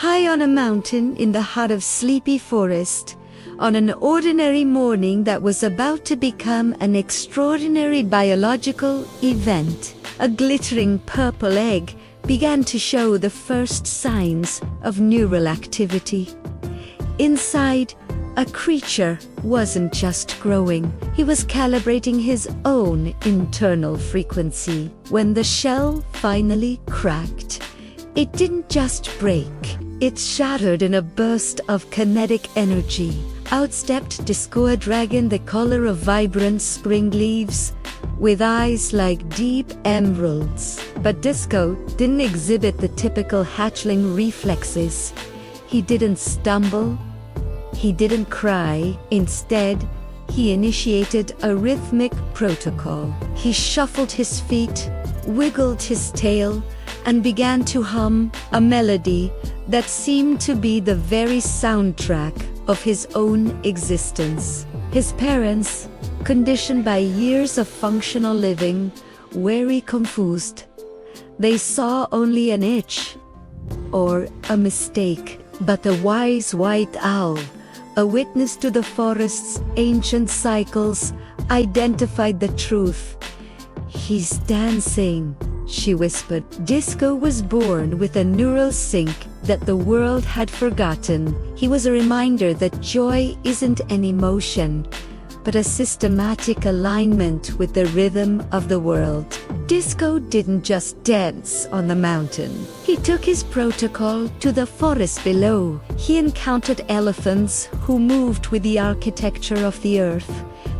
High on a mountain in the heart of sleepy forest, on an ordinary morning that was about to become an extraordinary biological event, a glittering purple egg began to show the first signs of neural activity. Inside, a creature wasn't just growing, he was calibrating his own internal frequency. When the shell finally cracked, it didn't just break, it shattered in a burst of kinetic energy. Out stepped Disco, a dragon the color of vibrant spring leaves, with eyes like deep emeralds. But Disco didn't exhibit the typical hatchling reflexes. He didn't stumble, he didn't cry. Instead, he initiated a rhythmic protocol. He shuffled his feet, wiggled his tail, and began to hum a melody that seemed to be the very soundtrack of his own existence. His parents, conditioned by years of functional living, very confused. They saw only an itch or a mistake, but the wise white owl, a witness to the forest's ancient cycles, identified the truth. "He's dancing," she whispered. Disco was born with a neural sync that the world had forgotten. He was a reminder that joy isn't an emotion, but a systematic alignment with the rhythm of the world. Disco didn't just dance on the mountain. He took his protocol to the forest below. He encountered elephants who moved with the architecture of the earth,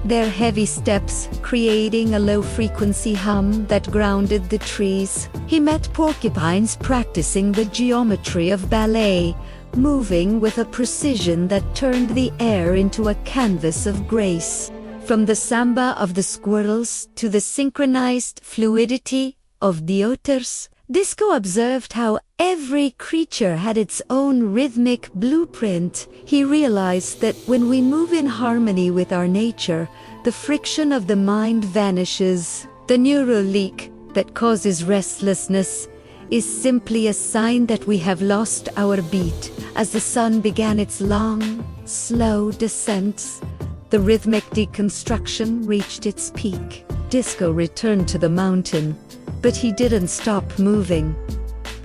their heavy steps creating a low-frequency hum that grounded the trees. He met porcupines practicing the geometry of ballet, moving with a precision that turned the air into a canvas of grace. From the samba of the squirrels to the synchronized fluidity of the otters, Disco observed how every creature had its own rhythmic blueprint. He realized that when we move in harmony with our nature, the friction of the mind vanishes. The neural leak that causes restlessness is simply a sign that we have lost our beat. As the sun began its long, slow descents, the rhythmic deconstruction reached its peak. Disco returned to the mountain, but he didn't stop moving.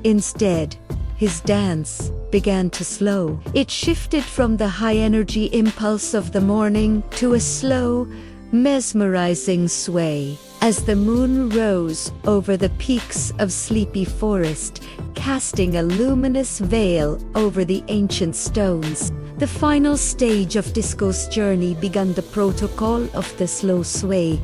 Instead, his dance began to slow. It shifted from the high-energy impulse of the morning to a slow, mesmerizing sway. As the moon rose over the peaks of Sleepy Forest, casting a luminous veil over the ancient stones, the final stage of Disco's journey began. The protocol of the slow sway.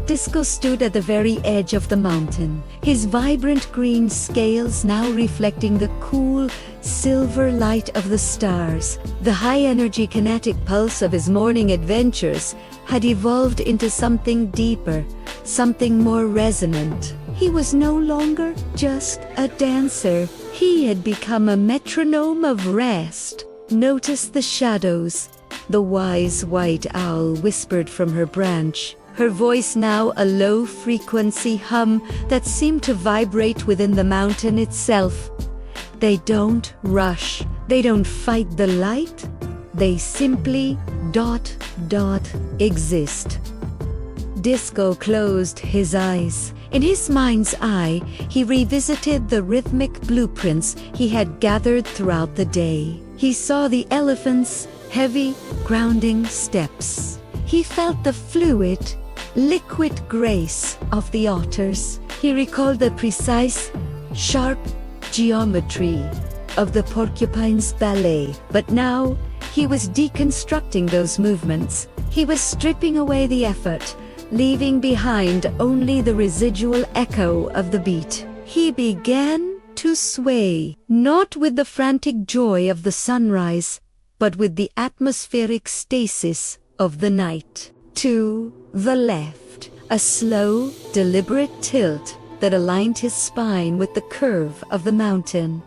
Disco stood at the very edge of the mountain, his vibrant green scales now reflecting the cool, silver light of the stars. The high-energy kinetic pulse of his morning adventures had evolved into something deeper, something more resonant. He was no longer just a dancer. He had become a metronome of rest. "Notice the shadows," the wise white owl whispered from her branch, her voice now a low-frequency hum that seemed to vibrate within the mountain itself. "They don't rush, they don't fight the light, they simply exist." Disco closed his eyes. In his mind's eye, he revisited the rhythmic blueprints he had gathered throughout the day. He saw the elephants' heavy, grounding steps. He felt the fluid, liquid grace of the otters. He recalled the precise, sharp geometry of the porcupine's ballet. But now, he was deconstructing those movements. He was stripping away the effort, leaving behind only the residual echo of the beat. He began to sway, not with the frantic joy of the sunrise, but with the atmospheric stasis of the night. To the left, a slow, deliberate tilt that aligned his spine with the curve of the mountain.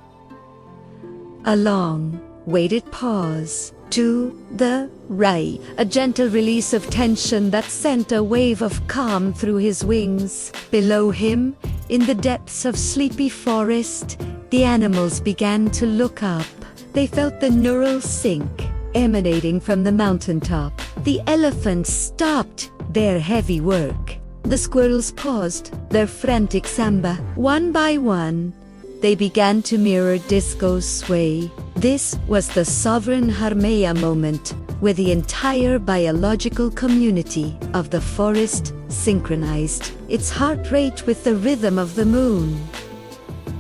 A long, weighted pause. To the right, a gentle release of tension that sent a wave of calm through his wings. Below him, in the depths of Sleepy Forest, The animals began to look up. They felt the neural sync emanating from the mountaintop. The elephants stopped their heavy work. The squirrels paused their frantic samba. One by one, they began to mirror disco's sway. This was the sovereign harmea moment, where the entire biological community of the forest synchronized its heart rate with the rhythm of the moon.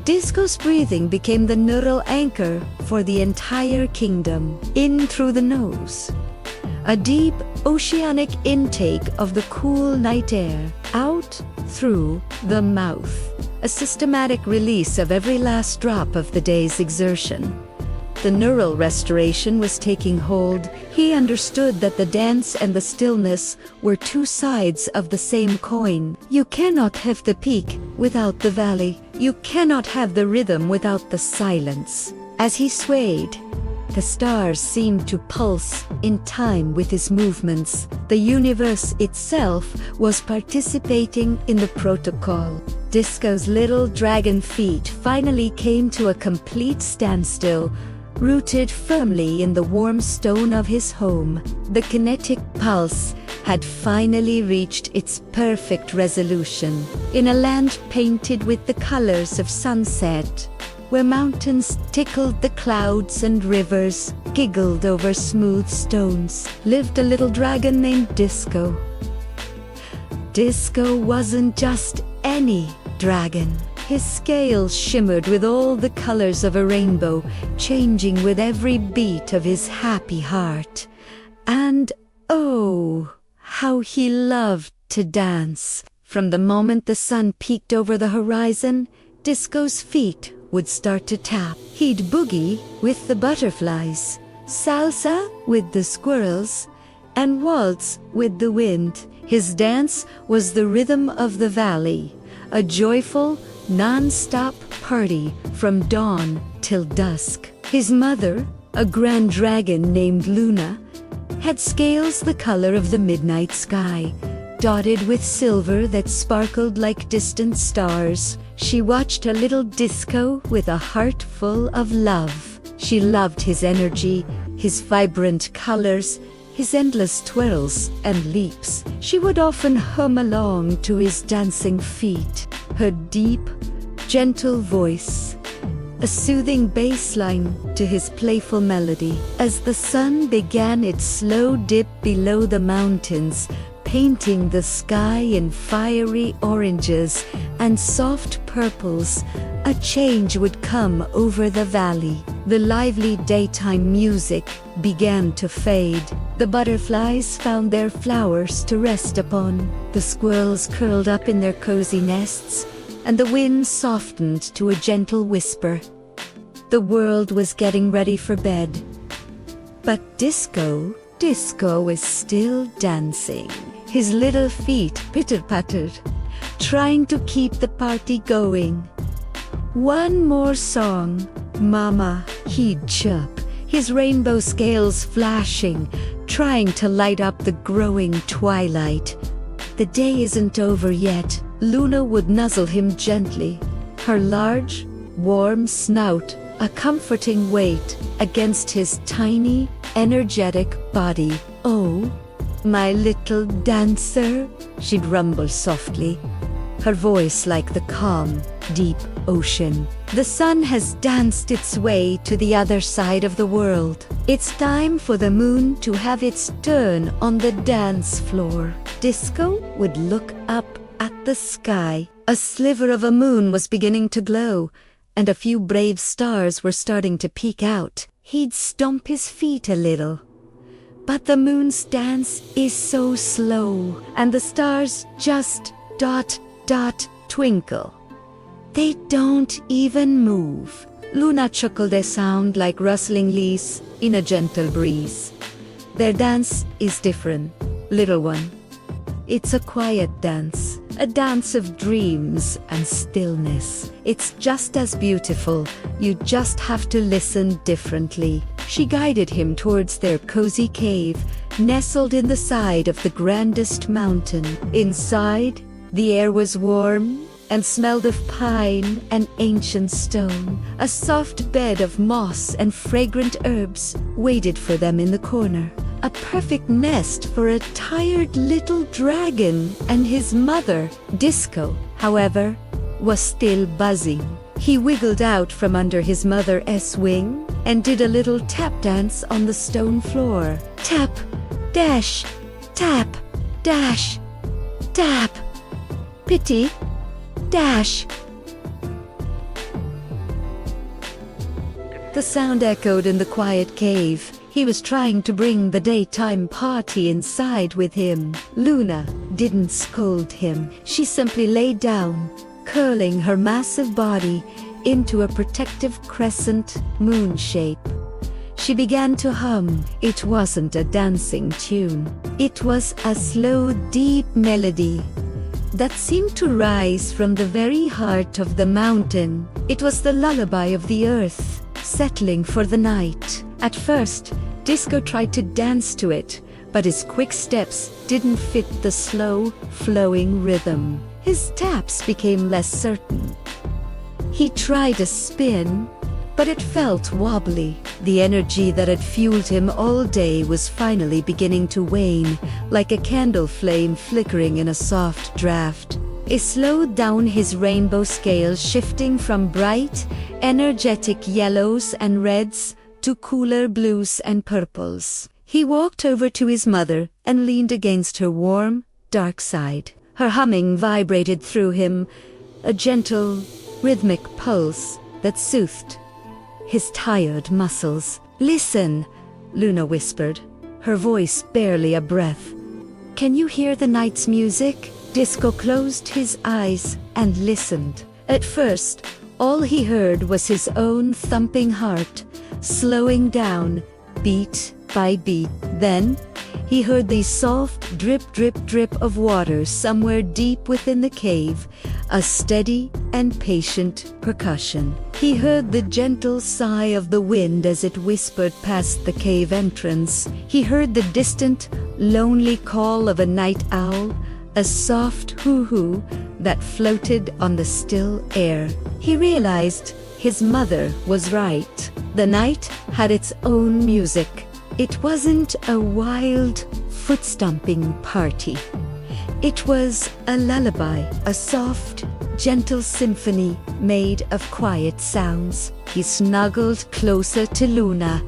Disco's breathing became the neural anchor for the entire kingdom. In through the nose, a deep oceanic intake of the cool night air. Out through the mouth, a systematic release of every last drop of the day's exertion. The neural restoration was taking hold. He understood that the dance and the stillness were two sides of the same coin. You cannot have the peak without the valley. You cannot have the rhythm without the silence. As he swayed, the stars seemed to pulse in time with his movements. The universe itself was participating in the protocol. Disco's little dragon feet finally came to a complete standstill, rooted firmly in the warm stone of his home. The kinetic pulse had finally reached its perfect resolution. In a land painted with the colors of sunset, where mountains tickled the clouds and rivers giggled over smooth stones, lived a little dragon named Disco. Disco wasn't just any dragon. His scales shimmered with all the colors of a rainbow, changing with every beat of his happy heart. And oh, how he loved to dance. From the moment the sun peeked over the horizon, Disco's feet would start to tap. He'd boogie with the butterflies, salsa with the squirrels, and waltz with the wind. His dance was the rhythm of the valley, a joyful, non-stop party from dawn till dusk. His mother, a grand dragon named Luna, had scales the color of the midnight sky, dotted with silver that sparkled like distant stars. She watched her little Disco with a heart full of love. She loved his energy, his vibrant colors, his endless twirls and leaps. She would often hum along to his dancing feet, her deep, gentle voice, a soothing bass line to his playful melody. As the sun began its slow dip below the mountains, painting the sky in fiery oranges and soft purples, a change would come over the valley. The lively daytime music began to fade. The butterflies found their flowers to rest upon. The squirrels curled up in their cozy nests, and the wind softened to a gentle whisper. The world was getting ready for bed. But Disco was still dancing. His little feet pitter-pattered, trying to keep the party going. One more song, Mama, he'd chirp, his rainbow scales flashing, trying to light up the growing twilight. The day isn't over yet. Luna would nuzzle him gently, her large, warm snout a comforting weight against his tiny, energetic body. Oh, my little dancer, she'd rumble softly, her voice like the calm, deep ocean. The sun has danced its way to the other side of the world. It's time for the moon to have its turn on the dance floor. Disco would look up at the sky. A sliver of a moon was beginning to glow, and a few brave stars were starting to peek out. He'd stomp his feet a little. But the moon's dance is so slow, and the stars just dot, twinkle. They don't even move. Luna chuckled a sound like rustling leaves in a gentle breeze. Their dance is different, little one. It's a quiet dance, a dance of dreams and stillness. It's just as beautiful, you just have to listen differently. She guided him towards their cozy cave, nestled in the side of the grandest mountain. Inside, the air was warm, and smelled of pine and ancient stone. A soft bed of moss and fragrant herbs waited for them in the corner. A perfect nest for a tired little dragon and his mother. Disco, however, was still buzzing. He wiggled out from under his mother's wing and did a little tap dance on the stone floor. Tap, dash, tap, dash, tap, pity, dash. The sound echoed in the quiet cave. He was trying to bring the daytime party inside with him. Luna didn't scold him. She simply lay down, curling her massive body into a protective crescent moon shape. She began to hum. It wasn't a dancing tune. It was a slow, deep melody that seemed to rise from the very heart of the mountain. It was the lullaby of the earth, settling for the night. At first, Disco tried to dance to it, but his quick steps didn't fit the slow, flowing rhythm. His taps became less certain. He tried a spin, but it felt wobbly. The energy that had fueled him all day was finally beginning to wane, like a candle flame flickering in a soft draft. He slowed down his rainbow scale, shifting from bright, energetic yellows and reds to cooler blues and purples. He walked over to his mother and leaned against her warm, dark side. Her humming vibrated through him, a gentle, rhythmic pulse that soothed his tired muscles. "Listen," Luna whispered, her voice barely a breath. "Can you hear the night's music?" Disco closed his eyes and listened. At first, all he heard was his own thumping heart, slowing down, beat by beat. Then, he heard the soft drip, drip, drip of water somewhere deep within the cave, a steady and patient percussion. He heard the gentle sigh of the wind as it whispered past the cave entrance. He heard the distant, lonely call of a night owl, a soft hoo-hoo that floated on the still air. He realized his mother was right. The night had its own music. It wasn't a wild, foot-stomping party. It was a lullaby, a soft, gentle symphony made of quiet sounds. He snuggled closer to Luna,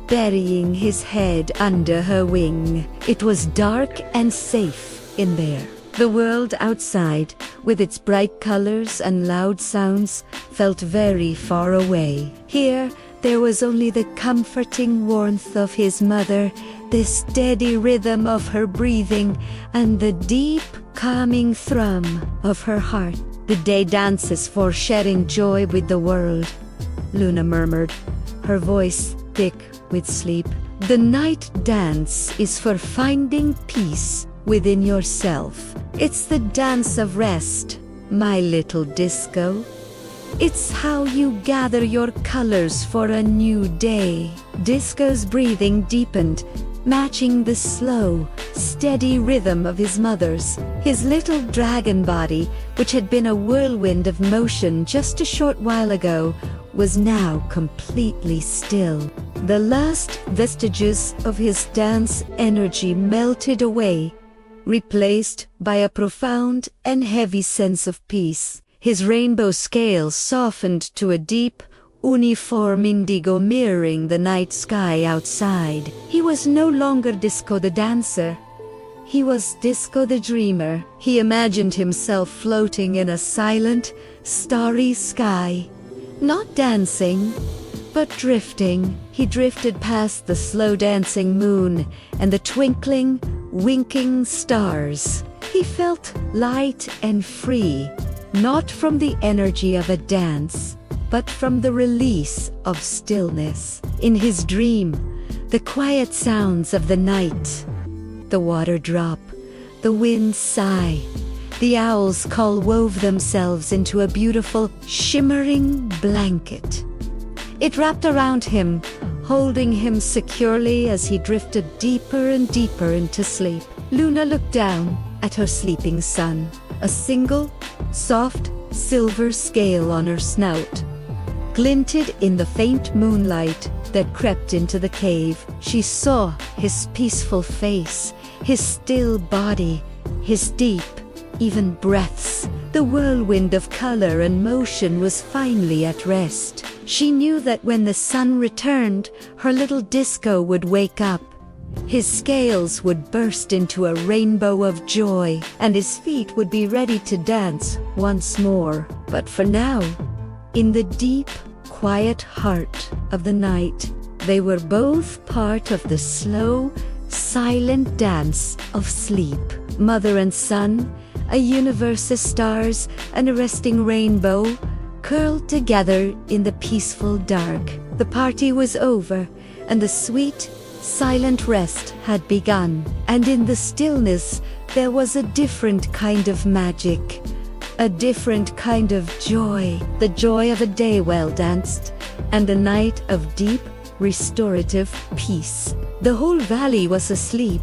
burying his head under her wing. It was dark and safe in there. The world outside, with its bright colors and loud sounds, felt very far away. Here, there was only the comforting warmth of his mother, the steady rhythm of her breathing, and the deep, calming thrum of her heart. "The day dances for sharing joy with the world," Luna murmured, her voice thick with sleep. "The night dance is for finding peace within yourself. It's the dance of rest, my little Disco. It's how you gather your colors for a new day." Disco's breathing deepened, matching the slow, steady rhythm of his mother's. His little dragon body, which had been a whirlwind of motion just a short while ago, was now completely still. The last vestiges of his dance energy melted away, replaced by a profound and heavy sense of peace. His rainbow scale softened to a deep, uniform indigo mirroring the night sky outside. He was no longer Disco the dancer. He was Disco the dreamer. He imagined himself floating in a silent, starry sky. Not dancing, but drifting. He drifted past the slow dancing moon and the twinkling, winking stars. He felt light and free, not from the energy of a dance, but from the release of stillness. In his dream, the quiet sounds of the night, the water drop, the wind sigh, the owl's call wove themselves into a beautiful, shimmering blanket. It wrapped around him, holding him securely as he drifted deeper and deeper into sleep. Luna looked down at her sleeping son. A single, soft, silver scale on her snout glinted in the faint moonlight that crept into the cave. She saw his peaceful face, his still body, his deep, even breaths. The whirlwind of color and motion was finally at rest. She knew that when the sun returned, her little disco would wake up. His scales would burst into a rainbow of joy, and his feet would be ready to dance once more. But for now, in the deep, quiet heart of the night, they were both part of the slow, silent dance of sleep. Mother and son, a universe of stars and a resting rainbow, curled together in the peaceful dark. The party was over, and the sweet, silent rest had begun. And in the stillness, there was a different kind of magic, a different kind of joy, the joy of a day well danced, and a night of deep, restorative peace. The whole valley was asleep,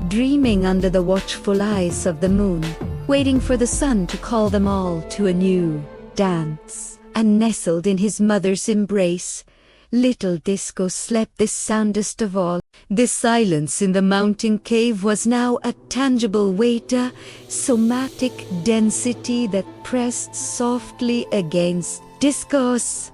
dreaming under the watchful eyes of the moon, waiting for the sun to call them all to a new dance. And nestled in his mother's embrace, little Disco slept the soundest of all. The silence in the mountain cave was now a tangible weight, a somatic density that pressed softly against Disco's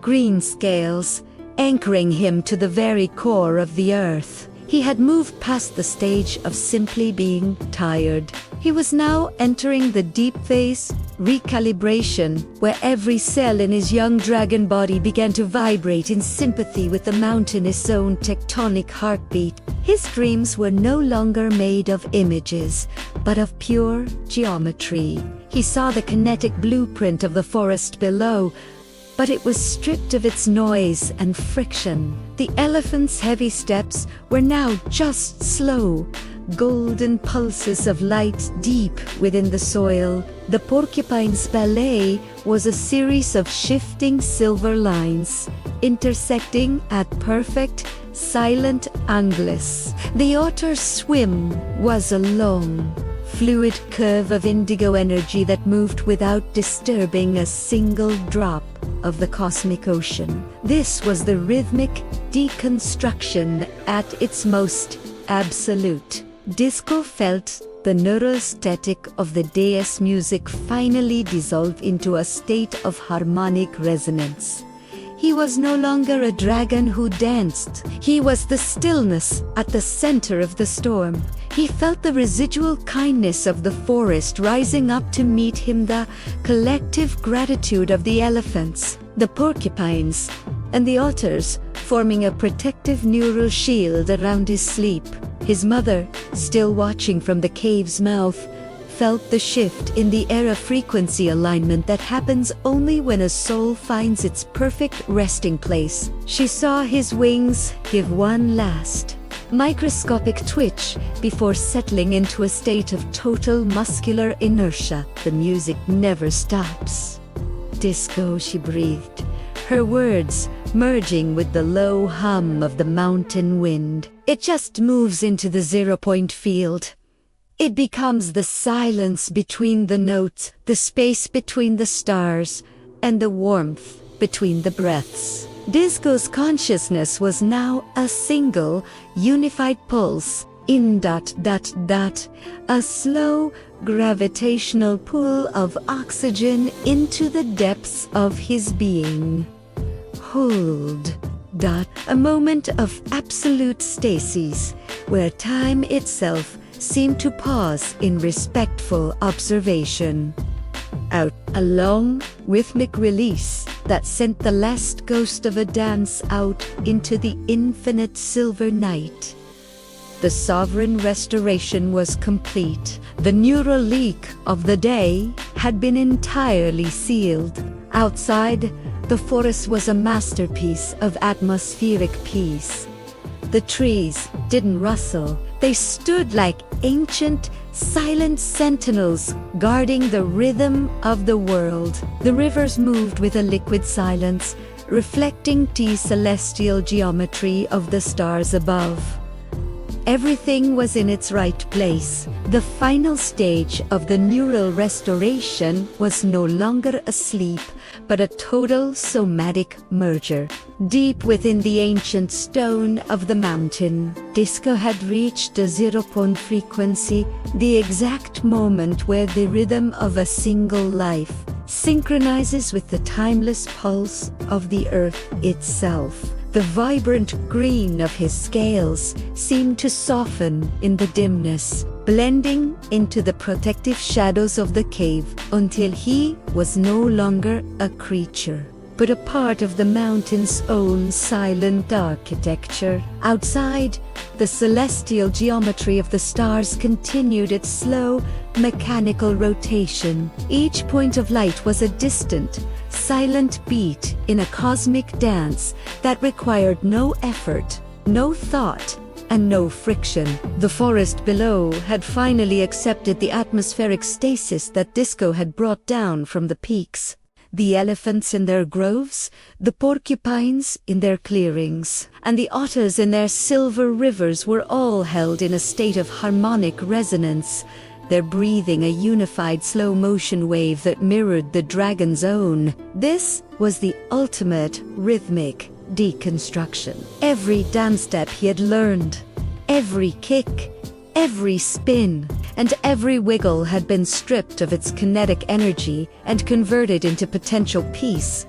green scales, anchoring him to the very core of the earth. He had moved past the stage of simply being tired. He was now entering the deep phase, recalibration, where every cell in his young dragon body began to vibrate in sympathy with the mountainous own tectonic heartbeat. His dreams were no longer made of images, but of pure geometry. He saw the kinetic blueprint of the forest below, but it was stripped of its noise and friction. The elephant's heavy steps were now just slow, golden pulses of light deep within the soil. The porcupine's ballet was a series of shifting silver lines, intersecting at perfect, silent angles. The otter's swim was a long, fluid curve of indigo energy that moved without disturbing a single drop of the cosmic ocean. This was the rhythmic deconstruction at its most absolute. Disco felt the neural static of the day's music finally dissolve into a state of harmonic resonance. He was no longer a dragon who danced. He was the stillness at the center of the storm. He felt the residual kindness of the forest rising up to meet him, the collective gratitude of the elephants, the porcupines, and the otters, forming a protective neural shield around his sleep. His mother, still watching from the cave's mouth, felt the shift in the era frequency alignment that happens only when a soul finds its perfect resting place. She saw his wings give one last, microscopic twitch before settling into a state of total muscular inertia. The music never stops. Disco, she breathed, her words merging with the low hum of the mountain wind. It just moves into the 0-point field. It becomes the silence between the notes, the space between the stars, and the warmth between the breaths. Disco's consciousness was now a single, unified pulse, in ... a slow, gravitational pull of oxygen into the depths of his being. Hold ... a moment of absolute stasis, where time itself seemed to pause in respectful observation. Out, a long, rhythmic release that sent the last ghost of a dance out into the infinite silver night. The sovereign restoration was complete. The neural leak of the day had been entirely sealed. Outside, the forest was a masterpiece of atmospheric peace. The trees didn't rustle. They stood like ancient, silent sentinels guarding the rhythm of the world. The rivers moved with a liquid silence, reflecting the celestial geometry of the stars above. Everything was in its right place. The final stage of the neural restoration was no longer a sleep, but a total somatic merger. Deep within the ancient stone of the mountain, Disco had reached a zero-point frequency, the exact moment where the rhythm of a single life synchronizes with the timeless pulse of the earth itself. The vibrant green of his scales seemed to soften in the dimness, blending into the protective shadows of the cave until he was no longer a creature, but a part of the mountain's own silent architecture. Outside, the celestial geometry of the stars continued its slow, mechanical rotation. Each point of light was a distant, silent beat in a cosmic dance that required no effort, no thought, and no friction. The forest below had finally accepted the atmospheric stasis that Disco had brought down from the peaks. The elephants in their groves, the porcupines in their clearings, and the otters in their silver rivers were all held in a state of harmonic resonance, their breathing a unified slow-motion wave that mirrored the dragon's own. This was the ultimate rhythmic deconstruction. Every dance step he had learned, every kick, every spin, and every wiggle had been stripped of its kinetic energy and converted into potential peace.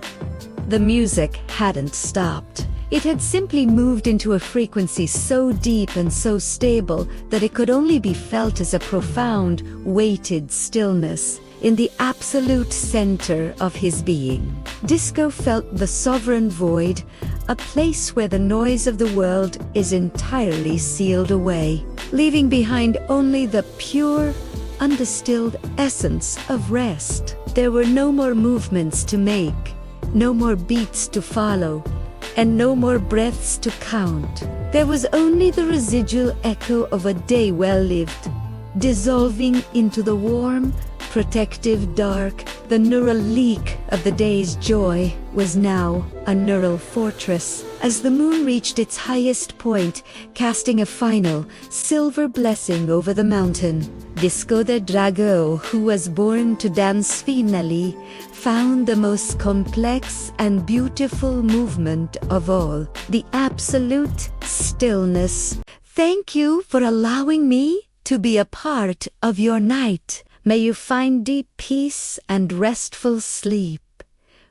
The music hadn't stopped. It had simply moved into a frequency so deep and so stable that it could only be felt as a profound, weighted stillness in the absolute center of his being. Disco felt the sovereign void, a place where the noise of the world is entirely sealed away, leaving behind only the pure, undistilled essence of rest. There were no more movements to make, no more beats to follow, and no more breaths to count. There was only the residual echo of a day well lived, dissolving into the warm, protective dark. The neural leak of the day's joy was now a neural fortress. As the moon reached its highest point, casting a final, silver blessing over the mountain, Disco the Drago, who was born to dance finally, found the most complex and beautiful movement of all, the absolute stillness. Thank you for allowing me to be a part of your night. May you find deep peace and restful sleep.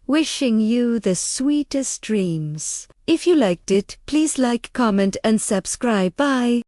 Wishing you the sweetest dreams. If you liked it, please like, comment, and subscribe. Bye.